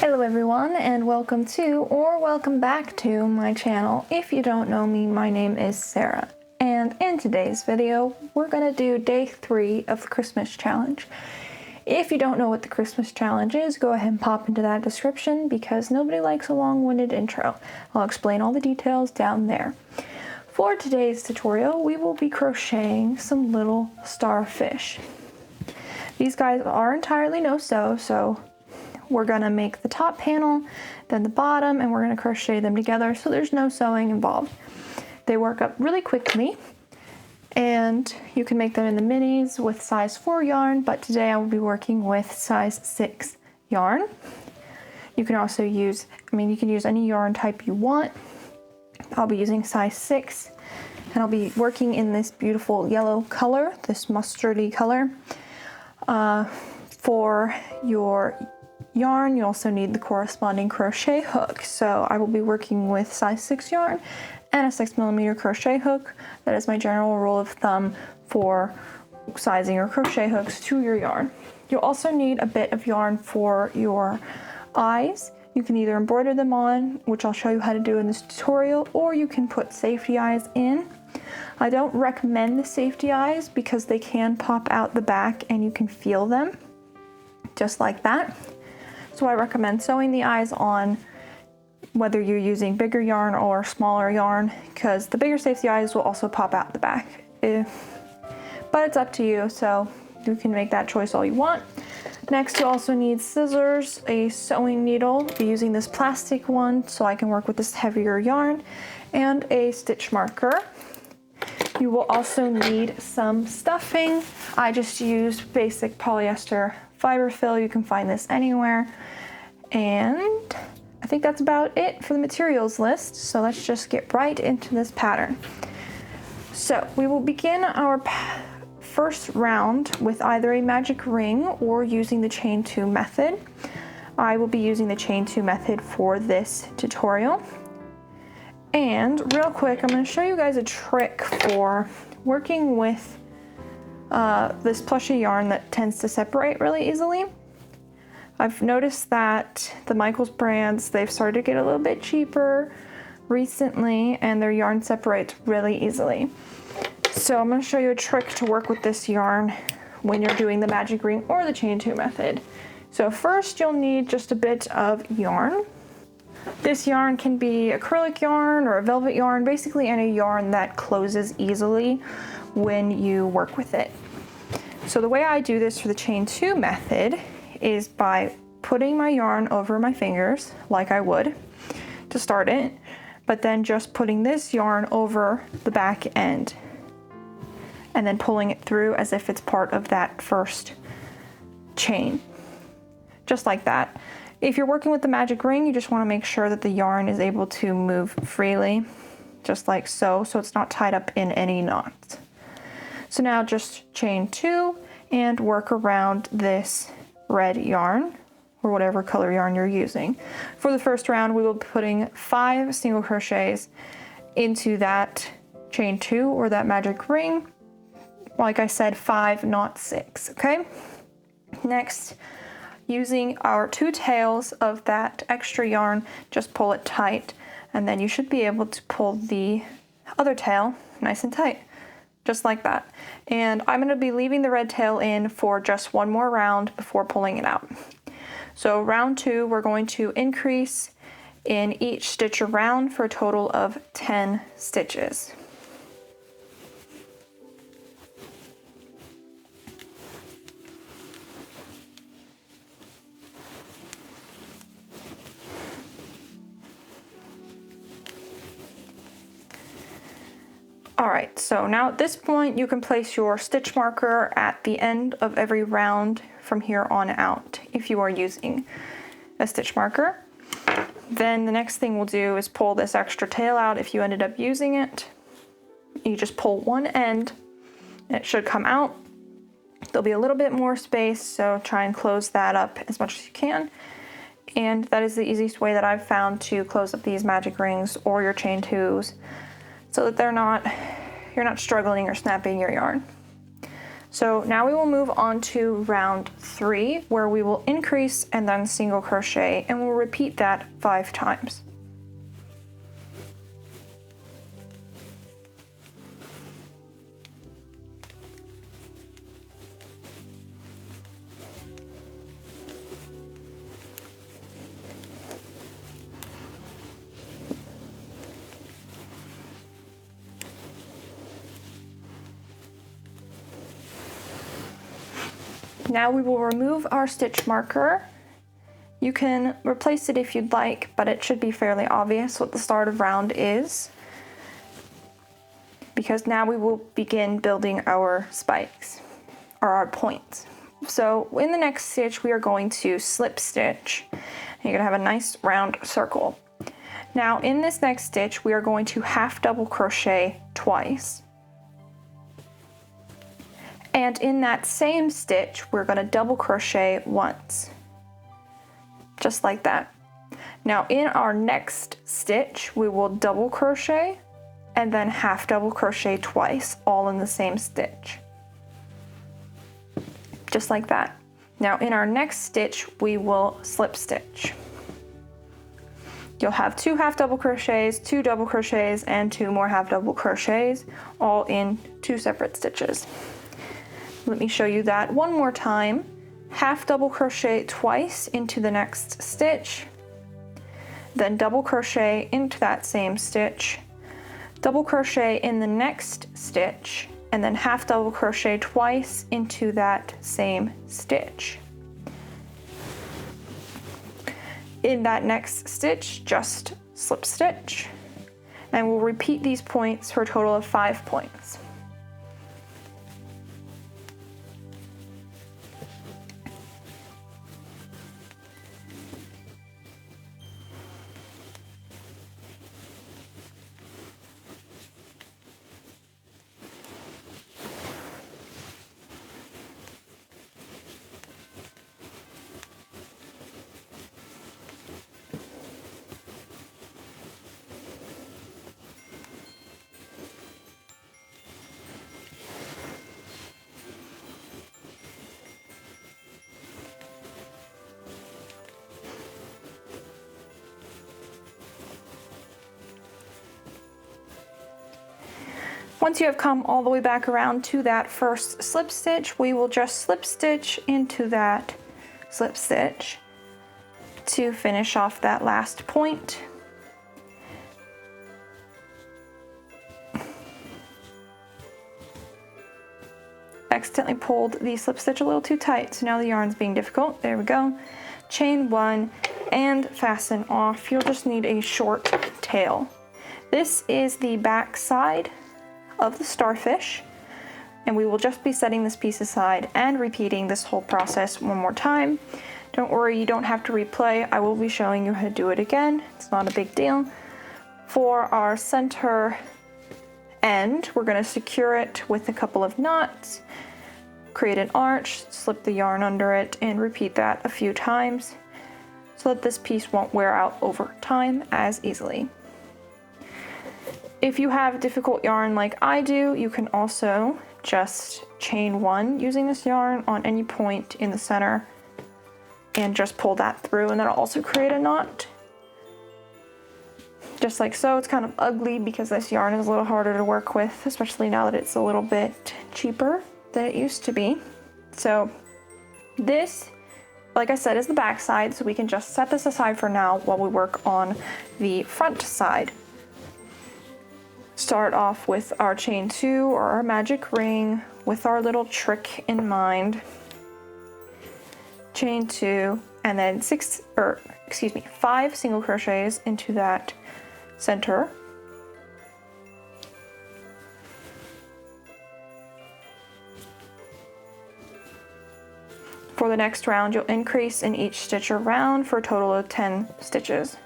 Hello everyone, and welcome to or welcome back to my channel. If you don't know me, my name is Sarah, and in today's video we're gonna do day 3 of the Christmas challenge. If you don't know what the Christmas challenge is, go ahead and pop into that description because nobody likes a long-winded intro. I'll explain all the details down there. For today's tutorial, we will be crocheting some little starfish. These guys are entirely no-sew, so we're gonna make the top panel, then the bottom, and we're gonna crochet them together, so there's no sewing involved. They work up really quickly, and you can make them in the minis with size 4 yarn, but today I will be working with size 6 yarn. You can also use, you can use any yarn type you want. I'll be using size 6, and I'll be working in this beautiful yellow color, this mustardy color. For your yarn, you also need the corresponding crochet hook. So I will be working with size 6 yarn and a 6mm crochet hook. That is my general rule of thumb for sizing your crochet hooks to your yarn. You'll also need a bit of yarn for your eyes. You can either embroider them on, which I'll show you how to do in this tutorial, or you can put safety eyes in. I don't recommend the safety eyes because they can pop out the back and you can feel them, just like that. So I recommend sewing the eyes on whether you're using bigger yarn or smaller yarn, because the bigger safety eyes will also pop out the back. But it's up to you, so you can make that choice all you want. Next, you also need scissors, a sewing needle. I'll be using this plastic one so I can work with this heavier yarn, and a stitch marker. You will also need some stuffing. I just used basic polyester fiber fill. You can find this anywhere. And I think that's about it for the materials list. So let's just get right into this pattern. So we will begin our first round with either a magic ring or using the chain 2 method. I will be using the chain 2 method for this tutorial. And real quick, I'm going to show you guys a trick for working with this plushy yarn that tends to separate really easily. I've noticed that the Michaels brands, they've started to get a little bit cheaper recently, and their yarn separates really easily. So I'm going to show you a trick to work with this yarn when you're doing the magic ring or the chain 2 method. So first you'll need just a bit of yarn. This yarn can be acrylic yarn or a velvet yarn, basically any yarn that closes easily when you work with it. So the way I do this for the chain 2 method is by putting my yarn over my fingers like I would to start it, but then just putting this yarn over the back end and then pulling it through as if it's part of that first chain, just like that. If you're working with the magic ring, you just want to make sure that the yarn is able to move freely, just like so it's not tied up in any knots. So now just chain 2 and work around this red yarn or whatever color yarn you're using. For the first round, we will be putting 5 single crochets into that chain 2 or that magic ring. Like I said, 5, not 6, okay? Next, using our 2 tails of that extra yarn, just pull it tight, and then you should be able to pull the other tail nice and tight, just like that. And I'm going to be leaving the red tail in for just one more round before pulling it out. So round 2, we're going to increase in each stitch around for a total of 10 stitches. Alright, so now at this point you can place your stitch marker at the end of every round from here on out if you are using a stitch marker. Then the next thing we'll do is pull this extra tail out if you ended up using it. You just pull one end and it should come out. There'll be a little bit more space, so try and close that up as much as you can. And that is the easiest way that I've found to close up these magic rings or your chain 2s, so that you're not struggling or snapping your yarn. So now we will move on to round 3, where we will increase and then single crochet, and we'll repeat that 5 times. Now we will remove our stitch marker. You can replace it if you'd like, but it should be fairly obvious what the start of round is, because now we will begin building our spikes, or our points. So in the next stitch, we are going to slip stitch. You're gonna have a nice round circle. Now in this next stitch, we are going to half double crochet twice. And in that same stitch, we're going to double crochet once, just like that. Now in our next stitch, we will double crochet and then half double crochet twice, all in the same stitch, just like that. Now in our next stitch, we will slip stitch. You'll have 2 half double crochets, 2 double crochets, and 2 more half double crochets, all in 2 separate stitches. Let me show you that one more time. Half double crochet twice into the next stitch, then double crochet into that same stitch, double crochet in the next stitch, and then half double crochet twice into that same stitch. In that next stitch, just slip stitch, and we'll repeat these points for a total of 5 points. Once you have come all the way back around to that first slip stitch, we will just slip stitch into that slip stitch to finish off that last point. Accidentally pulled the slip stitch a little too tight, so now the yarn's being difficult. There we go. Chain 1 and fasten off. You'll just need a short tail. This is the back side of the Starfish, and we will just be setting this piece aside and repeating this whole process one more time. Don't worry, you don't have to replay. I will be showing you how to do it again. It's not a big deal. For our center end, we're going to secure it with a couple of knots, create an arch, slip the yarn under it, and repeat that a few times so that this piece won't wear out over time as easily. If you have difficult yarn like I do, you can also just chain 1 using this yarn on any point in the center and just pull that through, and that'll also create a knot. Just like so. It's kind of ugly because this yarn is a little harder to work with, especially now that it's a little bit cheaper than it used to be. So this, like I said, is the back side, so we can just set this aside for now while we work on the front side. Start off with our chain 2 or our magic ring with our little trick in mind. Chain 2 and then 5 single crochets into that center. For the next round, you'll increase in each stitch around for a total of 10 stitches.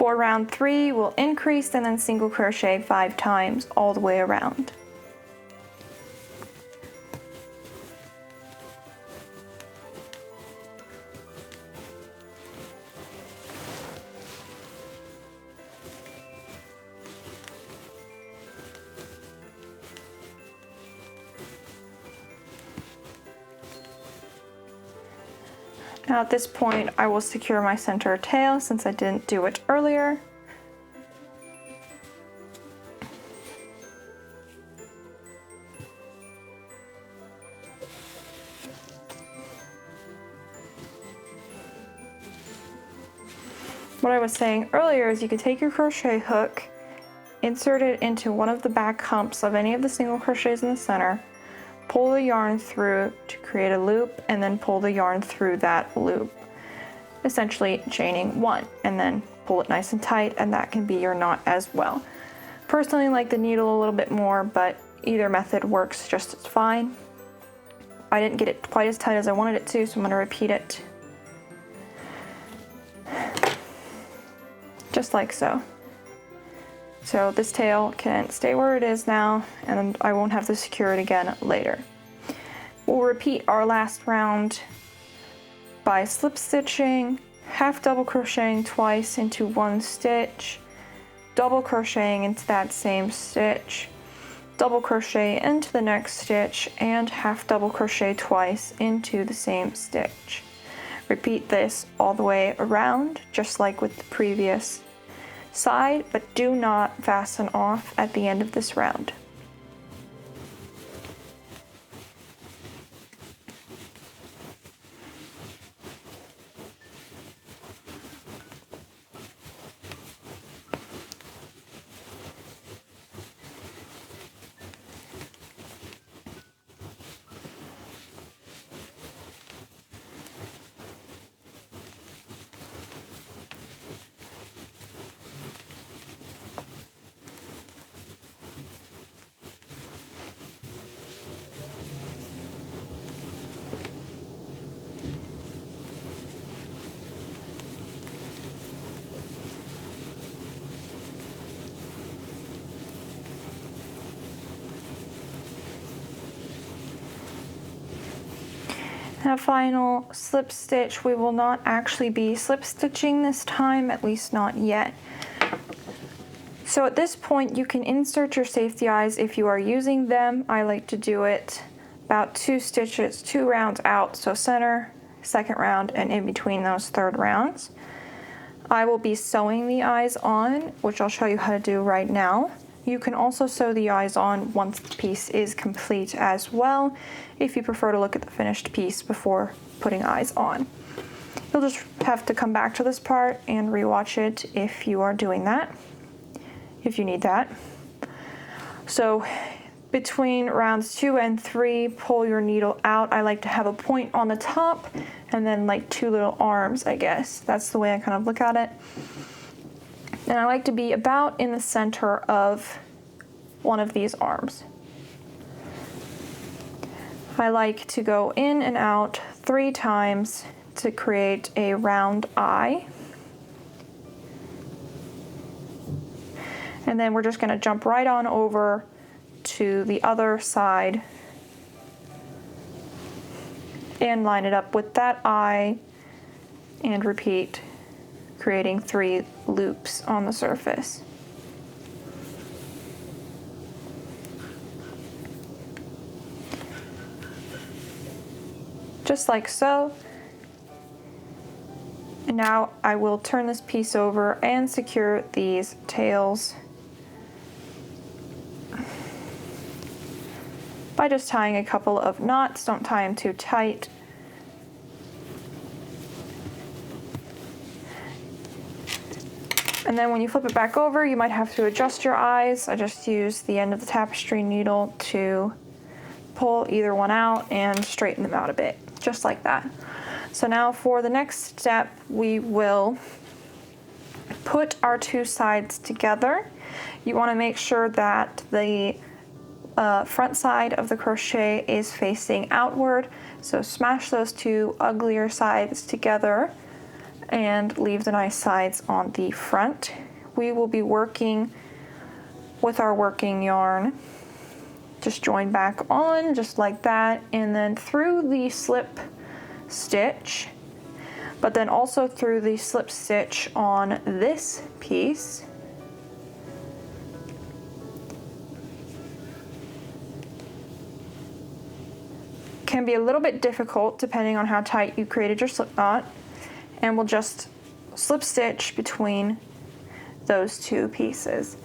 For round 3, we'll increase and then single crochet 5 times all the way around. Now at this point, I will secure my center tail since I didn't do it earlier. What I was saying earlier is you could take your crochet hook, insert it into one of the back humps of any of the single crochets in the center, pull the yarn through to create a loop, and then pull the yarn through that loop, essentially chaining 1, and then pull it nice and tight, and that can be your knot as well. Personally, I like the needle a little bit more, but either method works just as fine. I didn't get it quite as tight as I wanted it to, so I'm going to repeat it. Just like so. So this tail can stay where it is now, and I won't have to secure it again later. We'll repeat our last round by slip stitching, half double crocheting twice into one stitch, double crocheting into that same stitch, double crochet into the next stitch, and half double crochet twice into the same stitch. Repeat this all the way around, just like with the previous side, but do not fasten off at the end of this round. That final slip stitch, we will not actually be slip stitching this time, at least not yet. So at this point you can insert your safety eyes if you are using them. I like to do it about 2 stitches, 2 rounds out, so center, second round, and in between those third rounds. I will be sewing the eyes on, which I'll show you how to do right now. You can also sew the eyes on once the piece is complete as well, if you prefer to look at the finished piece before putting eyes on. You'll just have to come back to this part and rewatch it if you are doing that, if you need that. So between rounds 2 and 3, pull your needle out. I like to have a point on the top and then like 2 little arms, I guess. That's the way I kind of look at it. And I like to be about in the center of one of these arms. I like to go in and out 3 times to create a round eye. And then we're just going to jump right on over to the other side and line it up with that eye and repeat, creating 3 loops on the surface. Just like so. And now I will turn this piece over and secure these tails by just tying a couple of knots. Don't tie them too tight. And then when you flip it back over, you might have to adjust your eyes. I just use the end of the tapestry needle to pull either one out and straighten them out a bit, just like that. So now for the next step, we will put our 2 sides together. You want to make sure that the front side of the crochet is facing outward. So smash those 2 uglier sides together and leave the nice sides on the front. We will be working with our working yarn. Just join back on just like that, and then through the slip stitch, but then also through the slip stitch on this piece. Can be a little bit difficult depending on how tight you created your slip knot, and we'll just slip stitch between those two pieces.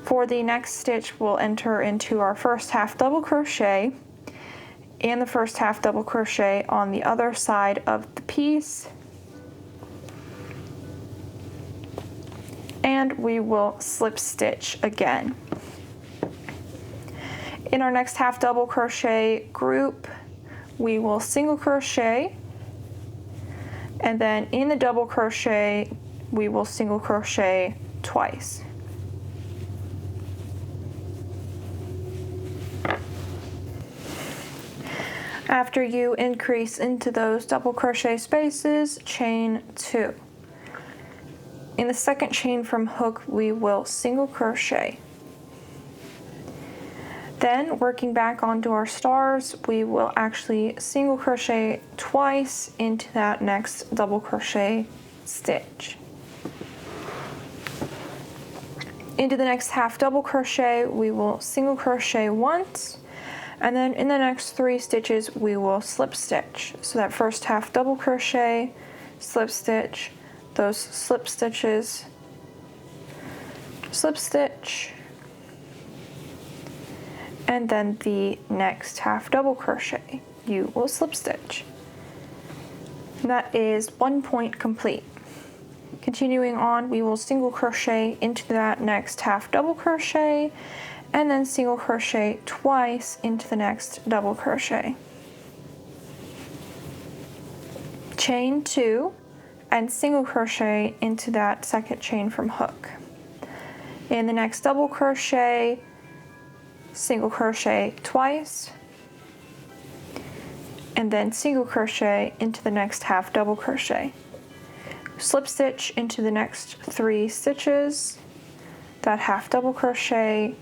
For the next stitch, we'll enter into our first half double crochet and the first half double crochet on the other side of the piece, and we will slip stitch again. In our next half double crochet group, we will single crochet, and then in the double crochet we will single crochet twice. After you increase into those double crochet spaces, chain 2. In the second chain from hook, we will single crochet. Then, working back onto our stars, we will actually single crochet twice into that next double crochet stitch. Into the next half double crochet, we will single crochet once, and then in the next 3 stitches we will slip stitch. So that first half double crochet, slip stitch, those slip stitches, slip stitch, and then the next half double crochet, you will slip stitch. And that is 1 point complete. Continuing on, we will single crochet into that next half double crochet, and then single crochet twice into the next double crochet. Chain 2 and single crochet into that second chain from hook. In the next double crochet, single crochet twice, and then single crochet into the next half double crochet. Slip stitch into the next 3 stitches, that half double crochet,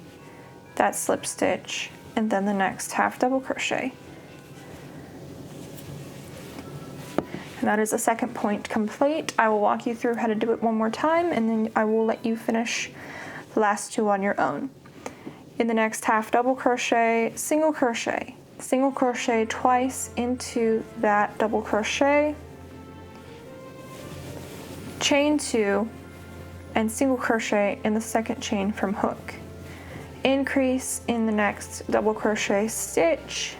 that slip stitch, and then the next half double crochet. And that is the second point complete. I will walk you through how to do it one more time, and then I will let you finish the last 2 on your own. In the next half double crochet, single crochet twice into that double crochet, chain 2, and single crochet in the second chain from hook. Increase in the next double crochet stitch,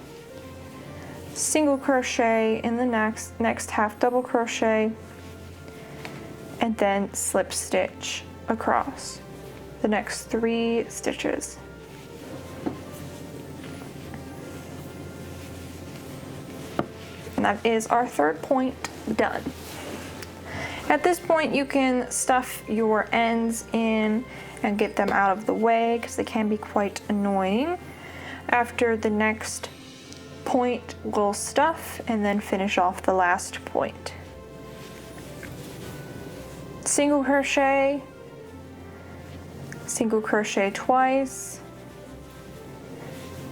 single crochet in the next half double crochet, and then slip stitch across the next 3 stitches. And that is our third point done. At this point, you can stuff your ends in and get them out of the way because they can be quite annoying. After the next point, we'll stuff and then finish off the last point. Single crochet twice,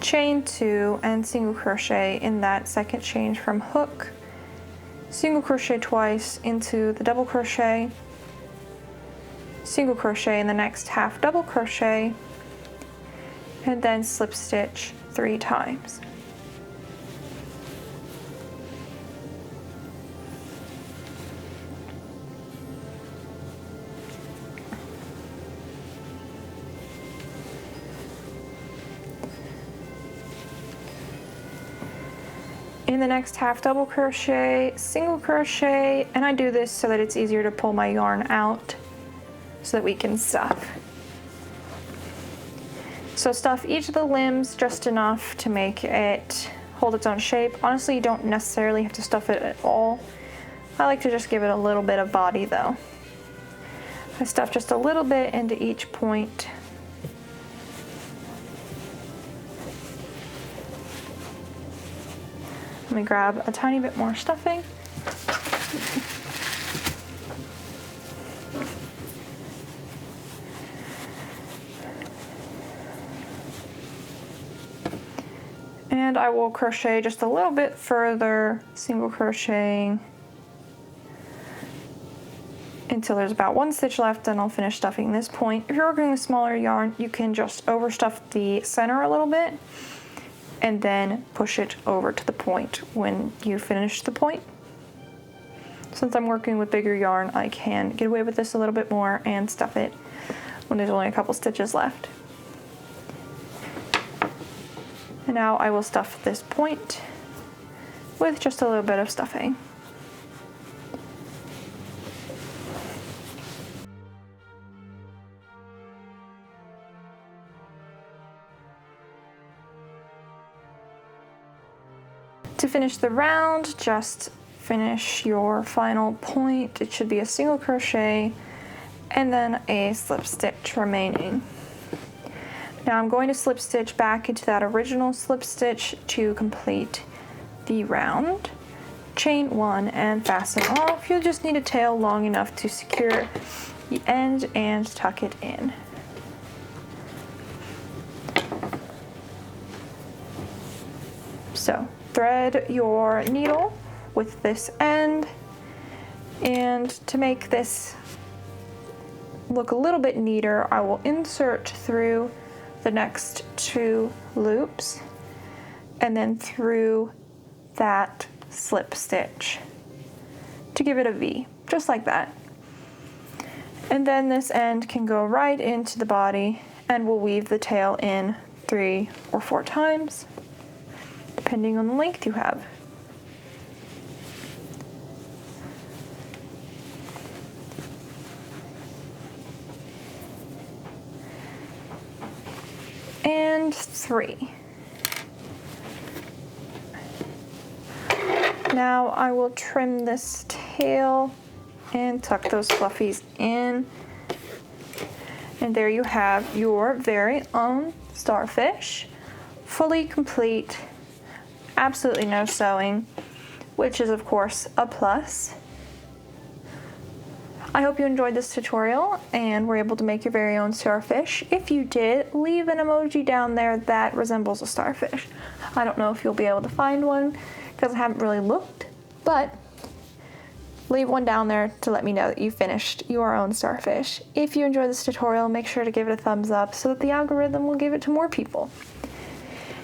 chain 2, and single crochet in that second chain from hook, single crochet twice into the double crochet, single crochet in the next half double crochet, and then slip stitch 3 times. In the next half double crochet, single crochet, and I do this so that it's easier to pull my yarn out so that we can stuff. So stuff each of the limbs just enough to make it hold its own shape. Honestly, you don't necessarily have to stuff it at all. I like to just give it a little bit of body though. I stuff just a little bit into each point. Let me grab a tiny bit more stuffing. And I will crochet just a little bit further, single crocheting until there's about 1 stitch left, and I'll finish stuffing this point. If you're working with smaller yarn, you can just overstuff the center a little bit and then push it over to the point when you finish the point. Since I'm working with bigger yarn, I can get away with this a little bit more and stuff it when there's only a couple stitches left. And now I will stuff this point with just a little bit of stuffing. To finish the round, just finish your final point. It should be a single crochet and then a slip stitch remaining. Now I'm going to slip stitch back into that original slip stitch to complete the round. Chain 1 and fasten off. You'll just need a tail long enough to secure the end and tuck it in. So thread your needle with this end, and to make this look a little bit neater, I will insert through the next 2 loops and then through that slip stitch to give it a V, just like that. And then this end can go right into the body, and we'll weave the tail in 3 or 4 times, depending on the length you have. And 3. Now I will trim this tail and tuck those fluffies in. And there you have your very own starfish, fully complete, absolutely no sewing, which is of course a plus. I hope you enjoyed this tutorial and were able to make your very own starfish. If you did, leave an emoji down there that resembles a starfish. I don't know if you'll be able to find one because I haven't really looked, but leave one down there to let me know that you finished your own starfish. If you enjoyed this tutorial, make sure to give it a thumbs up so that the algorithm will give it to more people.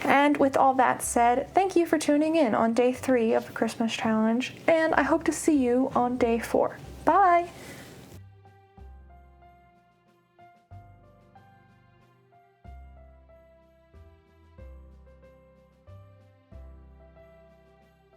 And with all that said, thank you for tuning in on day 3 of the Christmas challenge, and I hope to see you on day 4.